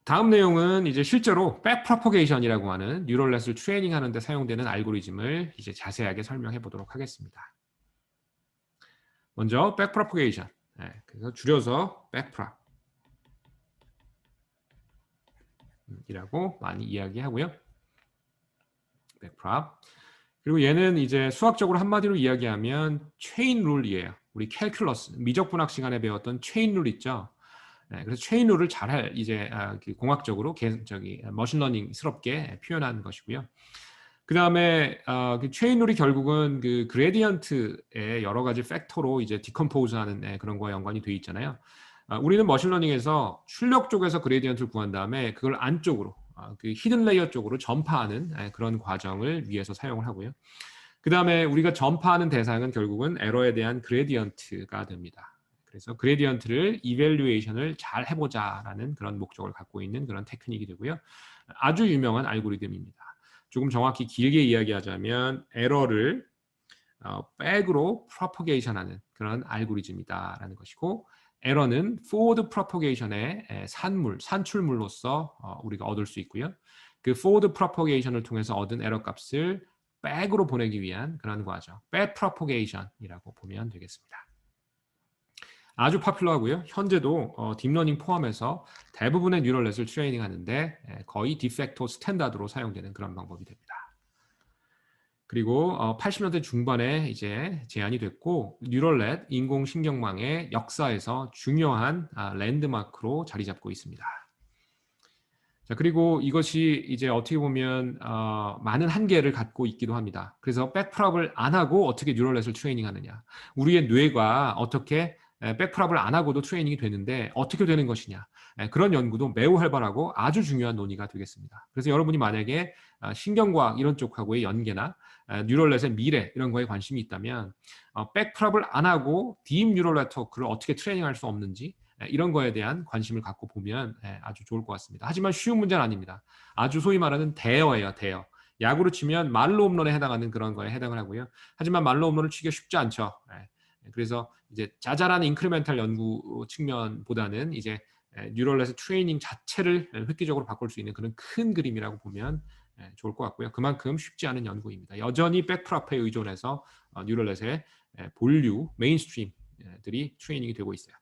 다음 내용은 이제 실제로 백프로포게이션이라고 하는 뉴럴넷을 트레이닝하는 데 사용되는 알고리즘을 이제 자세하게 설명해 보도록 하겠습니다. 먼저 백프로포게이션. 그래서 줄여서 백프롭 이라고 많이 이야기하고요. 백프롭. 그리고 얘는 이제 수학적으로 한마디로 이야기하면 체인 룰이에요. 우리 캘큘러스, 미적분학 시간에 배웠던 체인 룰 있죠. 그래서 체인 룰을 잘할 이제 공학적으로 머신러닝스럽게 표현한 것이고요. 그 다음에 그 체인 룰이 결국은 그 그레디언트의 여러 가지 팩터로 이제 디컴포즈하는 그런 거와 연관이 돼 있잖아요. 우리는 머신러닝에서 출력 쪽에서 그레디언트를 구한 다음에 그걸 안쪽으로 그 히든 레이어 쪽으로 전파하는 그런 과정을 위해서 사용을 하고요. 그 다음에 우리가 전파하는 대상은 결국은 에러에 대한 그레디언트가 됩니다. 그래서 그레디언트를 이밸류에이션을 잘 해보자라는 그런 목적을 갖고 있는 그런 테크닉이 되고요. 아주 유명한 알고리즘입니다. 조금 정확히 길게 이야기하자면 에러를 백으로 프로포게이션하는 그런 알고리즘이다라는 것이고, 에러는 forward propagation의 산출물로서 우리가 얻을 수 있고요. 그 forward propagation을 통해서 얻은 에러 값을 백으로 보내기 위한 그런 과정, back propagation이라고 보면 되겠습니다. 아주 파퓰러하고요. 현재도 딥러닝 포함해서 대부분의 뉴럴넷을 트레이닝하는데 거의 디팩토 스탠다드로 사용되는 그런 방법이 됩니다. 그리고 80년대 중반에 이제 제안이 됐고, 뉴럴넷 인공신경망의 역사에서 중요한 랜드마크로 자리 잡고 있습니다. 자, 그리고 이것이 이제 어떻게 보면 많은 한계를 갖고 있기도 합니다. 그래서 백프롭을 안 하고 어떻게 뉴럴넷을 트레이닝하느냐, 우리의 뇌가 어떻게 백프롭을 안 하고도 트레이닝이 되는데 어떻게 되는 것이냐, 그런 연구도 매우 활발하고 아주 중요한 논의가 되겠습니다. 그래서 여러분이 만약에 신경과학 이런 쪽하고의 연계나 뉴럴넷의 미래 이런 거에 관심이 있다면 백프롭을 안 하고 딥 뉴럴 네트워크를 어떻게 트레이닝할 수 없는지 이런 거에 대한 관심을 갖고 보면 아주 좋을 것 같습니다. 하지만 쉬운 문제는 아닙니다. 아주 소위 말하는 대여예요, 대여. 야구로 치면 말로 홈런에 해당하는 그런 거에 해당을 하고요. 하지만 말로 홈런을 치기가 쉽지 않죠. 그래서 이제 자잘한 인크리멘탈 연구 측면보다는 이제 뉴럴넷의 트레이닝 자체를 획기적으로 바꿀 수 있는 그런 큰 그림이라고 보면 좋을 것 같고요. 그만큼 쉽지 않은 연구입니다. 여전히 백프롭에 의존해서 뉴럴넷의 본류, 메인스트림들이 트레이닝이 되고 있어요.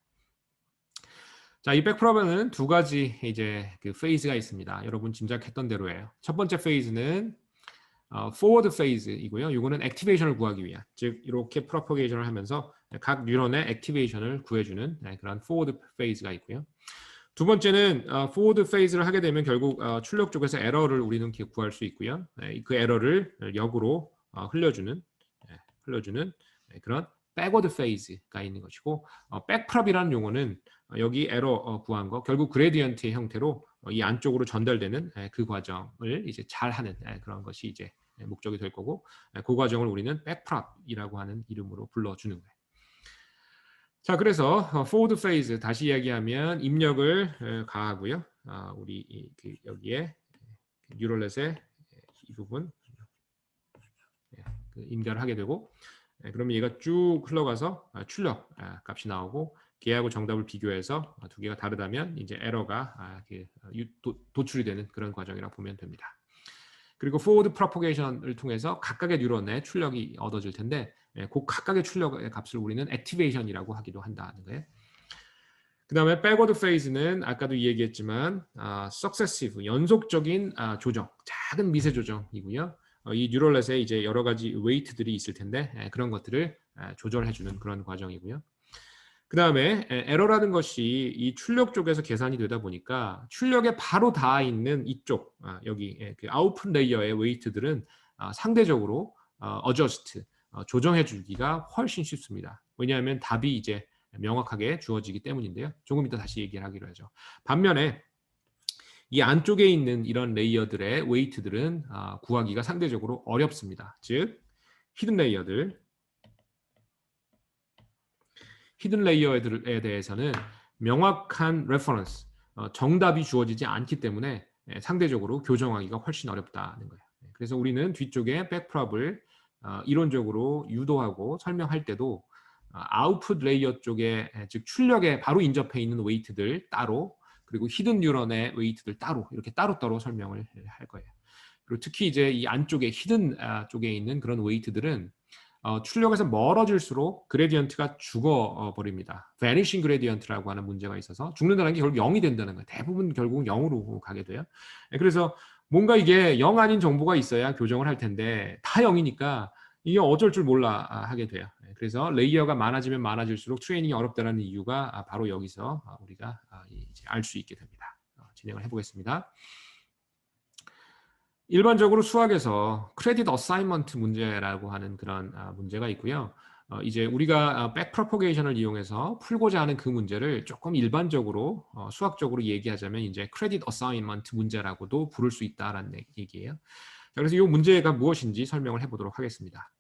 자, 이 백프롭에는 두 가지 이제 그 페이즈가 있습니다. 여러분 짐작했던 대로예요. 첫 번째 페이즈는 forward 페이즈이고요. 이거는 액티베이션을 구하기 위한, 즉 이렇게 프로포게이션을 하면서 각 뉴런의 액티베이션을 구해주는 그런 forward 페이즈가 있고요. 두 번째는 forward 페이즈를 하게 되면 결국 출력 쪽에서 에러를 우리는 구할 수 있고요. 그 에러를 역으로 흘려주는 그런 backward 페이즈가 있는 것이고, 백프롭이라는 용어는 여기 에러 구한 거 결국 그레디언트의 형태로 이 안쪽으로 전달되는 그 과정을 이제 잘하는 그런 것이 이제 목적이 될 거고, 그 과정을 우리는 백프롭이라고 하는 이름으로 불러주는 거예요. 자, 그래서 forward phase 다시 이야기하면 입력을 가하고요. 우리 여기에 뉴럴넷의 이 부분 임자를 하게 되고, 그러면 얘가 쭉 흘러가서 출력 값이 나오고, 걔하고 정답을 비교해서 두 개가 다르다면 이제 에러가 도출이 되는 그런 과정이라고 보면 됩니다. 그리고 forward propagation을 통해서 각각의 뉴런의 출력이 얻어질 텐데, 그 각각의 출력의 값을 우리는 액티베이션이라고 하기도 한다는 거예요. 그 다음에 backward phase는 아까도 얘기했지만 successive, 연속적인 조정, 작은 미세 조정이고요. 이 뉴럴넷에 이제 여러 가지 웨이트들이 있을 텐데 그런 것들을 조절해주는 그런 과정이고요. 그 다음에 에러라는 것이 이 출력 쪽에서 계산이 되다 보니까 출력에 바로 닿아 있는 이쪽 여기 그 아웃풋 레이어의 웨이트들은 상대적으로 어저스트 조정해 주기가 훨씬 쉽습니다. 왜냐하면 답이 이제 명확하게 주어지기 때문인데요. 조금 이따 다시 얘기를 하기로 하죠. 반면에 이 안쪽에 있는 이런 레이어들의 웨이트들은 구하기가 상대적으로 어렵습니다. 즉 히든 레이어들, 히든 레이어에 대해서는 명확한 레퍼런스, 정답이 주어지지 않기 때문에 상대적으로 교정하기가 훨씬 어렵다는 거예요. 그래서 우리는 뒤쪽에 백프롭을 이론적으로 유도하고 설명할 때도 아웃풋 레이어 쪽에, 즉 출력에 바로 인접해 있는 웨이트들 따로, 그리고 히든 뉴런의 웨이트들 따로 이렇게 따로따로 설명을 할 거예요. 그리고 특히 이제 이 안쪽에 히든 쪽에 있는 그런 웨이트들은 출력에서 멀어질수록 그레디언트가 죽어 버립니다. vanishing gradient라고 하는 문제가 있어서 죽는다는 게 결국 0이 된다는 거예요. 대부분 결국은 0으로 가게 돼요. 그래서 뭔가 이게 0 아닌 정보가 있어야 교정을 할 텐데 다 0이니까 이게 어쩔 줄 몰라 하게 돼요. 그래서 레이어가 많아지면 많아질수록 트레이닝이 어렵다는 이유가 바로 여기서 우리가 이제 알 수 있게 됩니다. 진행을 해보겠습니다. 일반적으로 수학에서 크레딧 어사인먼트 문제라고 하는 그런 문제가 있고요. 이제 우리가 백 프로포게이션을 이용해서 풀고자 하는 그 문제를 조금 일반적으로 수학적으로 얘기하자면 이제 크레딧 어사인먼트 문제라고도 부를 수 있다라는 얘기예요. 자, 그래서 이 문제가 무엇인지 설명을 해보도록 하겠습니다.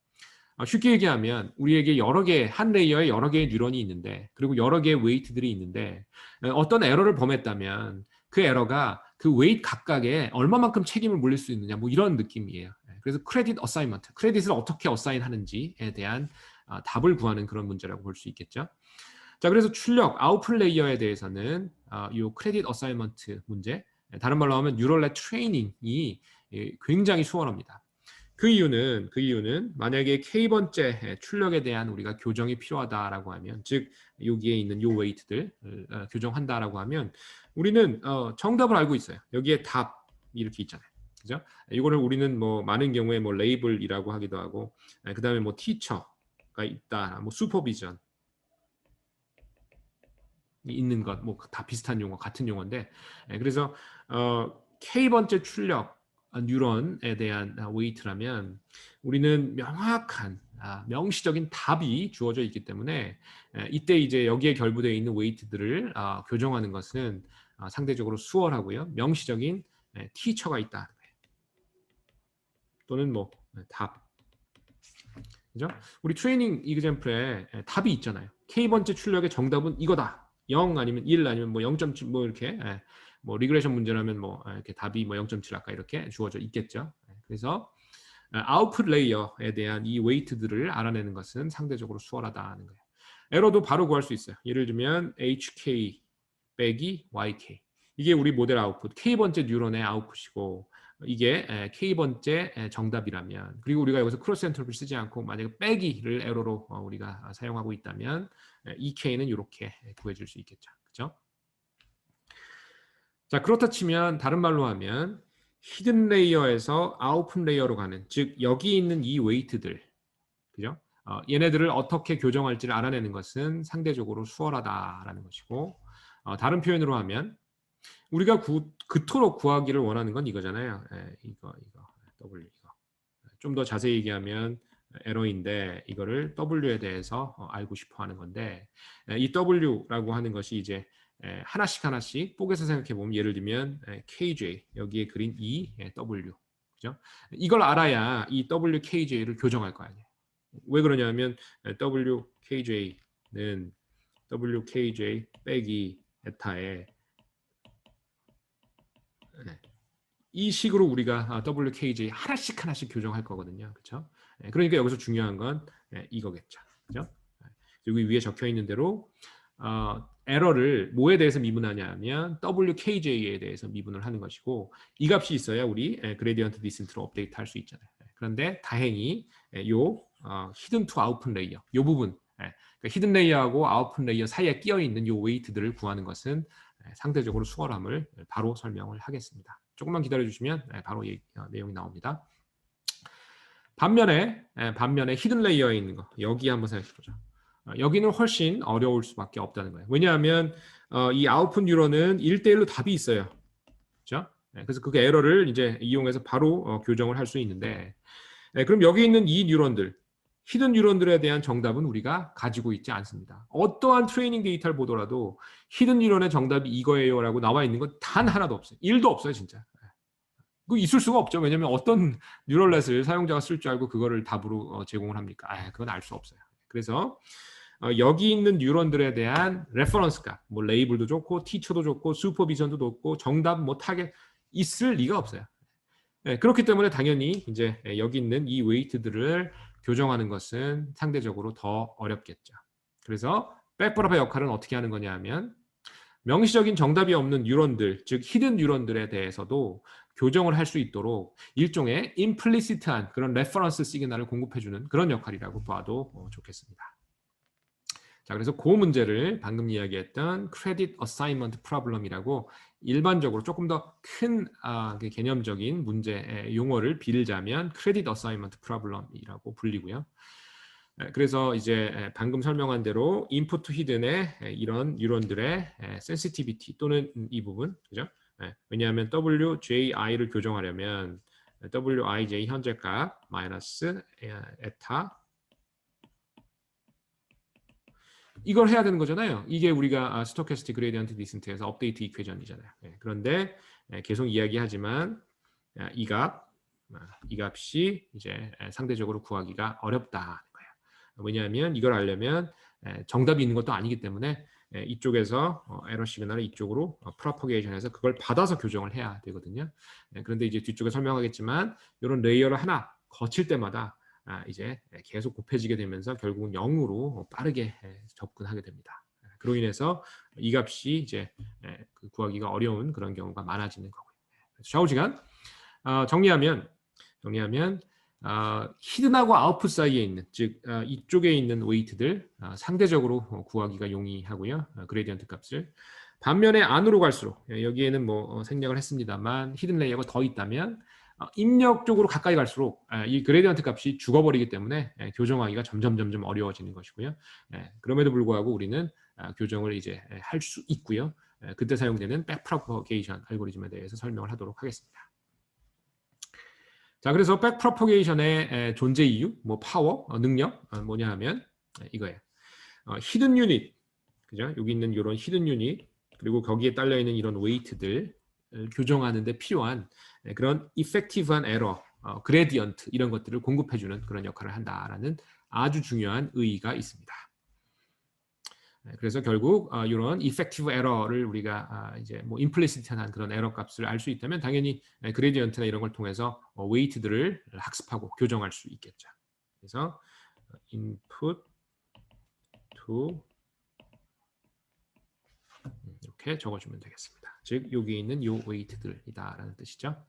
쉽게 얘기하면 우리에게 여러 개, 한 레이어에 여러 개의 뉴런이 있는데 그리고 여러 개의 웨이트들이 있는데 어떤 에러를 범했다면 그 에러가 그 웨이트 각각에 얼마만큼 책임을 물릴 수 있느냐 뭐 이런 느낌이에요. 그래서 크레딧 어사인먼트, 크레딧을 어떻게 어사인하는지에 대한 답을 구하는 그런 문제라고 볼 수 있겠죠. 자, 그래서 출력, 아웃풋 레이어에 대해서는 이 크레딧 어사인먼트 문제, 다른 말로 하면 뉴럴넷 트레이닝이 굉장히 수월합니다. 그 이유는 만약에 K번째 출력에 대한 우리가 교정이 필요하다라고 하면, 즉 여기에 있는 요 웨이트들 교정한다라고 하면 우리는 정답을 알고 있어요. 여기에 답 이렇게 있잖아요. 그죠? 이거를 우리는 뭐 많은 경우에 뭐 레이블이라고 하기도 하고, 그다음에 뭐 티처가 있다, 뭐 슈퍼비전 있는 것, 뭐 다 비슷한 용어, 같은 용어인데, 그래서 K번째 출력 뉴런에 대한 웨이트라면 우리는 명확한 명시적인 답이 주어져 있기 때문에 이때 이제 여기에 결부되어 있는 웨이트들을 교정하는 것은 상대적으로 수월하고요. 명시적인 티처가 있다. 또는 뭐 답. 그죠? 우리 트레이닝 이그젬플에 답이 있잖아요. K번째 출력의 정답은 이거다. 0 아니면 1 아니면 뭐 0.7 뭐 이렇게 뭐 리그레이션 문제라면 뭐 이렇게 답이 뭐 0.7 아까 이렇게 주어져 있겠죠. 그래서 아웃풋 레이어에 대한 이 웨이트들을 알아내는 것은 상대적으로 수월하다는 거예요. 에러도 바로 구할 수 있어요. 예를 들면 HK 빼기 YK. 이게 우리 모델 아웃풋, K번째 뉴런의 아웃풋이고 이게 K번째 정답이라면, 그리고 우리가 여기서 크로스 엔트로피를 쓰지 않고 만약에 빼기를 에러로 우리가 사용하고 있다면 이 K는 이렇게 구해줄 수 있겠죠. 그렇죠? 자, 그렇다 치면 다른 말로 하면 히든 레이어에서 아웃풋 레이어로 가는, 즉 여기 있는 이 웨이트들, 그죠? 얘네들을 어떻게 교정할지를 알아내는 것은 상대적으로 수월하다라는 것이고, 다른 표현으로 하면 우리가 그토록 구하기를 원하는 건 이거잖아요. 이거 W 이거. 좀 더 자세히 얘기하면 에러인데 이거를 W에 대해서 알고 싶어 하는 건데, 이 W라고 하는 것이 이제 하나씩 뽀개서 생각해 보면, 예를 들면 KJ 여기에 그린 이 W, 그죠? 이걸 알아야 이 WKJ를 교정할 거 아니에요. 왜 그러냐면 WKJ는 WKJ 빼기 에타에 이 식으로 우리가 WKJ 하나씩 교정할 거거든요. 그렇죠? 그러니까 여기서 중요한 건 이거겠죠. 그렇죠? 여기 위에 적혀 있는 대로 에러를 뭐에 대해서 미분하냐면 WKJ에 대해서 미분을 하는 것이고, 이 값이 있어야 우리 그레디언트 디센트로 업데이트 할 수 있잖아요. 그런데 다행히 요 히든 투 아웃풋 레이어 요 부분, 그러니까 히든 레이어하고 아웃풋 레이어 사이에 끼어 있는 요 웨이트들을 구하는 것은 상대적으로 수월함을 바로 설명을 하겠습니다. 조금만 기다려 주시면 바로 내용이 나옵니다. 반면에 히든 레이어에 있는 거, 여기 한번 생각해 보죠. 여기는 훨씬 어려울 수밖에 없다는 거예요. 왜냐하면 이 아웃풋 뉴런은 1대1로 답이 있어요. 그렇죠? 그래서 그 에러를 이제 이용해서 바로 교정을 할 수 있는데, 그럼 여기 있는 이 뉴런들, 히든 뉴런들에 대한 정답은 우리가 가지고 있지 않습니다. 어떠한 트레이닝 데이터를 보더라도 히든 뉴런의 정답이 이거예요라고 나와 있는 건 단 하나도 없어요. 1도 없어요, 진짜. 그 있을 수가 없죠. 왜냐하면 어떤 뉴럴넷을 사용자가 쓸 줄 알고 그거를 답으로 제공을 합니까? 그건 알 수 없어요. 그래서 여기 있는 뉴런들에 대한 레퍼런스 값, 뭐 레이블도 좋고 티처도 좋고 슈퍼비전도 좋고 정답 뭐 타겟 있을 리가 없어요. 그렇기 때문에 당연히 이제 여기 있는 이 웨이트들을 교정하는 것은 상대적으로 더 어렵겠죠. 그래서 백브라파 역할은 어떻게 하는 거냐 하면, 명시적인 정답이 없는 뉴런들, 즉 히든 뉴런들에 대해서도 교정을 할 수 있도록 일종의 임플리시트한 그런 레퍼런스 시그널을 공급해주는 그런 역할이라고 봐도 좋겠습니다. 자, 그래서 그 문제를 방금 이야기했던 크레딧 어사이먼트 프로블럼이라고 일반적으로 조금 더 큰 개념적인 문제의 용어를 빌자면 크레딧 어사이먼트 프로블럼이라고 불리고요. 그래서 이제 방금 설명한 대로 인풋 투 히든의 이런 뉴런들의 센시티비티 또는 이 부분, 그죠? 왜냐하면 WJI를 교정하려면 WIJ 현재값 마이너스 에타 이걸 해야 되는 거잖아요. 이게 우리가 스토캐스틱 그레디언트 디센트에서 업데이트 이퀘이션이잖아요. 그런데 계속 이야기하지만 이 값이 이제 상대적으로 구하기가 어렵다는 거예요. 왜냐하면 이걸 알려면 정답이 있는 것도 아니기 때문에 이쪽에서 에러 시그널을 이쪽으로 프로퍼게이션해서 그걸 받아서 교정을 해야 되거든요. 그런데 이제 뒤쪽에 설명하겠지만 이런 레이어를 하나 거칠 때마다 이제 계속 곱해지게 되면서 결국은 0으로 빠르게 접근하게 됩니다. 그로 인해서 이 값이 이제 구하기가 어려운 그런 경우가 많아지는 거고요. 좌우지간 정리하면 히든하고 아웃풋 사이에 있는 즉 이쪽에 있는 웨이트들 상대적으로 구하기가 용이하고요. 그레디언트 값을 반면에 안으로 갈수록 여기에는 뭐 생략을 했습니다만 히든 레이어가 더 있다면 입력 쪽으로 가까이 갈수록 이 그레디언트 값이 죽어버리기 때문에 교정하기가 점점 어려워지는 것이고요. 그럼에도 불구하고 우리는 교정을 이제 할 수 있고요. 그때 사용되는 백프로퍼게이션 알고리즘에 대해서 설명을 하도록 하겠습니다. 자, 그래서 백프로퍼게이션의 존재 이유, 뭐 파워, 능력 뭐냐 하면 이거예요. 히든 유닛, 그죠? 여기 있는 이런 히든 유닛 그리고 거기에 딸려 있는 이런 웨이트들 교정하는 데 필요한 그런 이펙티브한 에러, 그레디언트 이런 것들을 공급해주는 그런 역할을 한다라는 아주 중요한 의의가 있습니다. 그래서 결국 이런 이펙티브 에러를 우리가 이제 뭐 임플리시트한 그런 에러 값을 알 수 있다면 당연히 그레디언트나 이런 걸 통해서 웨이트들을 학습하고 교정할 수 있겠죠. 그래서 input to 이렇게 적어주면 되겠습니다. 즉 여기 있는 요 웨이트들이다라는 뜻이죠.